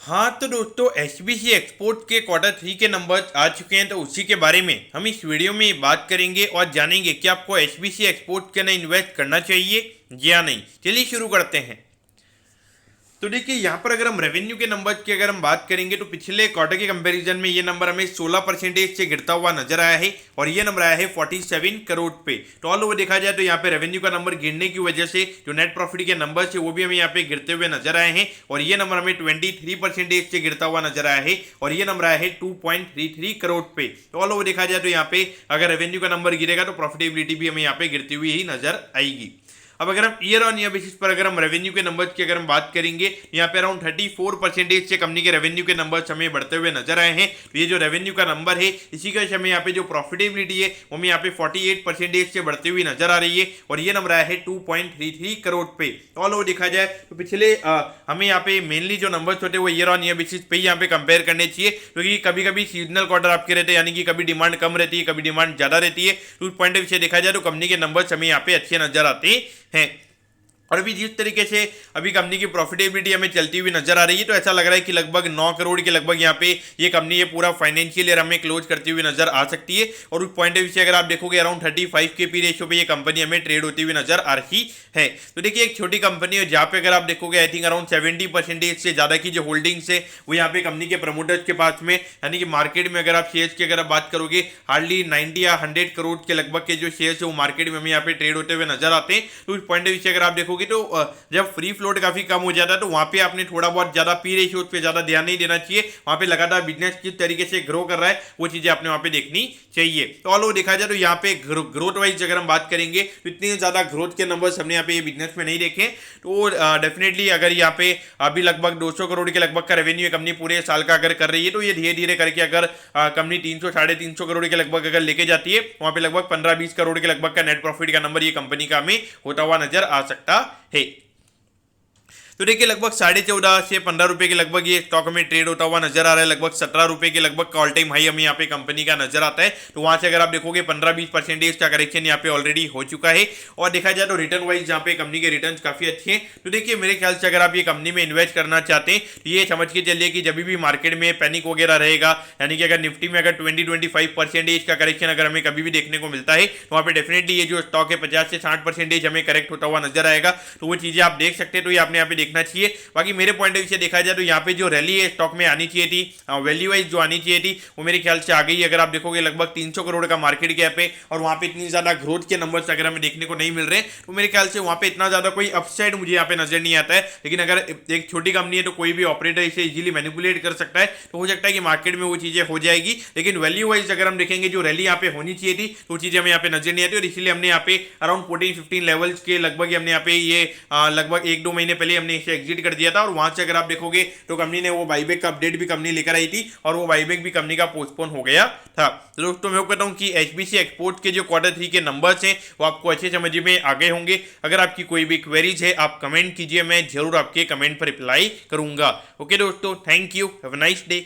हाँ तो दोस्तों एचबीसी एक्सपोर्ट के क्वार्टर 3 के नंबर आ चुके हैं, तो उसी के बारे में हम इस वीडियो में बात करेंगे और जानेंगे कि आपको एचबीसी एक्सपोर्ट के अंदर इन्वेस्ट करना चाहिए या नहीं। चलिए शुरू करते हैं। तो देखिए यहाँ पर अगर हम रेवेन्यू के नंबर की अगर हम बात करेंगे तो पिछले क्वार्टर के कंपैरिजन में ये नंबर हमें 16% से गिरता हुआ नजर आया है और ये नंबर आया है 47 करोड़ पे। तो ऑल ओवर देखा जाए तो यहाँ पे रेवेन्यू का नंबर गिरने की वजह से जो नेट प्रॉफिट के नंबर है वो भी हमें यहाँ पे गिरते हुए नजर आए हैं और ये नंबर हमें 23% से गिरता हुआ नजर आया है और ये नंबर आया है 2.33 करोड़ पे। तो ऑल ओवर देखा जाए तो यहाँ पे अगर रेवेन्यू का नंबर गिरेगा तो प्रॉफिटेबिलिटी भी हमें यहाँ पे गिरती हुई ही नजर आएगी। अब अगर हम ईयर ऑन ईयर बेसिस पर अगर हम रेवेन्यू के नंबर्स की अगर हम बात करेंगे, यहाँ पे अराउंड 34% से कंपनी के रेवेन्यू के नंबर्स हमें बढ़ते हुए नजर आए हैं। तो ये जो रेवेन्यू का नंबर है इसी का हमें यहाँ पे जो प्रॉफिटेबिलिटी है वो हमें यहाँ पे 48% से बढ़ती हुई नजर आ रही है और ये नंबर आया है 2.33 करोड़ पे। ऑल ओवर देखा जाए तो पिछले हमें यहाँ पे मेनली जो नंबर्स होते हैं वो ईयर ऑन ईयर बेसिस पे ही यहाँ पे कंपेयर करने चाहिए, क्योंकि कभी कभी सीजनल क्वार्टर आपके रहते हैं, यानी कि कभी डिमांड कम रहती है कभी डिमांड ज्यादा रहती है। तो उस पॉइंट से देखा जाए तो कंपनी के नंबर्स हमें यहाँ पे अच्छे नजर आते हैं। और अभी जिस तरीके से अभी कंपनी की प्रॉफिटेबिलिटी हमें चलती हुई नजर आ रही है तो ऐसा लग रहा है कि लगभग 9 करोड़ के लगभग यहाँ पे ये कंपनी ये पूरा फाइनेंशियल ईयर हमें क्लोज करती हुई नजर आ सकती है। और उस पॉइंट ऑफ व्यू से अगर आप देखोगे अराउंड 35 के पी रेशियो पे ये कंपनी हमें ट्रेड होती हुई नजर आ रही है। तो देखिए एक छोटी कंपनी है जहाँ पे अगर आप देखोगे आई थिंक अराउंड 70% से ज्यादा की जो होल्डिंग्स है वो यहाँ पे कंपनी के प्रमोटर्स के पास में, यानी कि मार्केट में अगर आप शेयर्स की अगर आप बात करोगे हार्डली 90 या 100 करोड़ के लगभग के जो शेयर्स है वो मार्केट में हमें यहाँ पे ट्रेड होते हुए नजर आते हैं। तो उस पॉइंट ऑफ व्यू से अगर आप देखोगे तो जब फ्री फ्लोट काफी कम हो जाता है तो वहां पे आपने थोड़ा बहुत ज्यादा पी रेशियो पे ज्यादा ध्यान नहीं देना चाहिए। वहां पे लगातार बिजनेस किस तरीके से ग्रो कर रहा है वो चीजें आपने वहां पे देखनी चाहिए। तो ऑल ओवर देखा जाए तो यहाँ पे ग्रोथ वाइज अगर हम बात करेंगे तो इतनी ज्यादा ग्रोथ के नंबर्स हमने यहाँ पे ये बिजनेस में नहीं देखे। तो डेफिनेटली अगर यहाँ पे अभी लगभग 200 करोड़ के लगभग का रेवेन्यू कंपनी पूरे साल का अगर कर रही है तो ये धीरे धीरे करके अगर कंपनी 300 साढ़े 300 करोड़ के लगभग अगर लेके जाती है वहां पे लगभग 15-20 करोड़ के लगभग का नेट प्रॉफिट का नंबर ये कंपनी का हमें होता हुआ नजर आ सकता है। तो देखिए लगभग 14.5 से 15 रुपए के लगभग ये स्टॉक हमें ट्रेड होता हुआ नजर आ रहा है। लगभग 17 रुपए के लगभग का ऑल टाइम हाई हमें यहाँ पे कंपनी का नजर आता है। तो वहां से अगर आप देखोगे 15-20% का करेक्शन यहाँ पे ऑलरेडी हो चुका है। और देखा जाए तो रिटर्न वाइज यहाँ पे कंपनी के रिटर्न काफी अच्छे हैं। तो देखिए मेरे ख्याल से अगर आप ये कंपनी में इन्वेस्ट करना चाहते हैं तो ये समझ के चलिए कि जब भी मार्केट में पैनिक वगैरह रहेगा, यानी कि अगर निफ्टी में अगर 20-25% का करेक्शन अगर हमें कभी भी देखने को मिलता है तो वहाँ पे डेफिनेटली ये जो स्टॉक है 50 से 60% हमें करेक्ट होता हुआ नजर आएगा। तो वो चीजें आप देख सकते हैं, तो ये आपने यहाँ पे देखना चाहिए। बाकी मेरे पॉइंट ऑफ व्यू से देखा जाए तो यहाँ पे जो रैली है स्टॉक में आनी चाहिए थी, वैल्यू वाइज जो आनी चाहिए थी वो मेरे ख्याल से आ गई। अगर आप देखोगे लगभग 300 करोड़ का मार्केट कैप है और वहां पे इतनी ज्यादा ग्रोथ के नंबर्स अगर हमें देखने को नहीं मिल रहे तो मेरे ख्याल से वहां पे इतना ज्यादा कोई अपसाइड मुझे यहाँ पे नजर नहीं आता है। लेकिन अगर एक छोटी कंपनी है तो कोई भी ऑपरेटर इसे इजीली मैनिपुलेट कर सकता है, तो हो सकता है कि मार्केट में वो चीजें हो जाएगी। लेकिन वैल्यू वाइज अगर हम देखेंगे जो रैली यहाँ पे होनी चाहिए थी तो चीजें हमें यहाँ पे नजर नहीं आती और इसीलिए हमने यहाँ पे अराउंड 14-15 लेवल्स के लगभग हमने यहाँ पे ये लगभग 1-2 महीने पहले हमने इसे एग्जिट कर दिया था। और वहां से अगर आप देखोगे तो कंपनी ने वो बाईबैक का अपडेट भी कंपनी लेकर आई थी और वो बाईबैक भी कंपनी का पोस्टपोन हो गया था। तो दोस्तों मैं कहता हूं कि एचबीसी एक्सपोर्ट के जो क्वार्टर 3 के नंबर्स हैं वो आपको अच्छे समझ में आ गए होंगे। अगर आपकी कोई भी क्वेरीज है आप कमेंट कीजिए, मैं जरूर आपके कमेंट पर रिप्लाई करूंगा। ओके दोस्तों, thank you, have a nice day.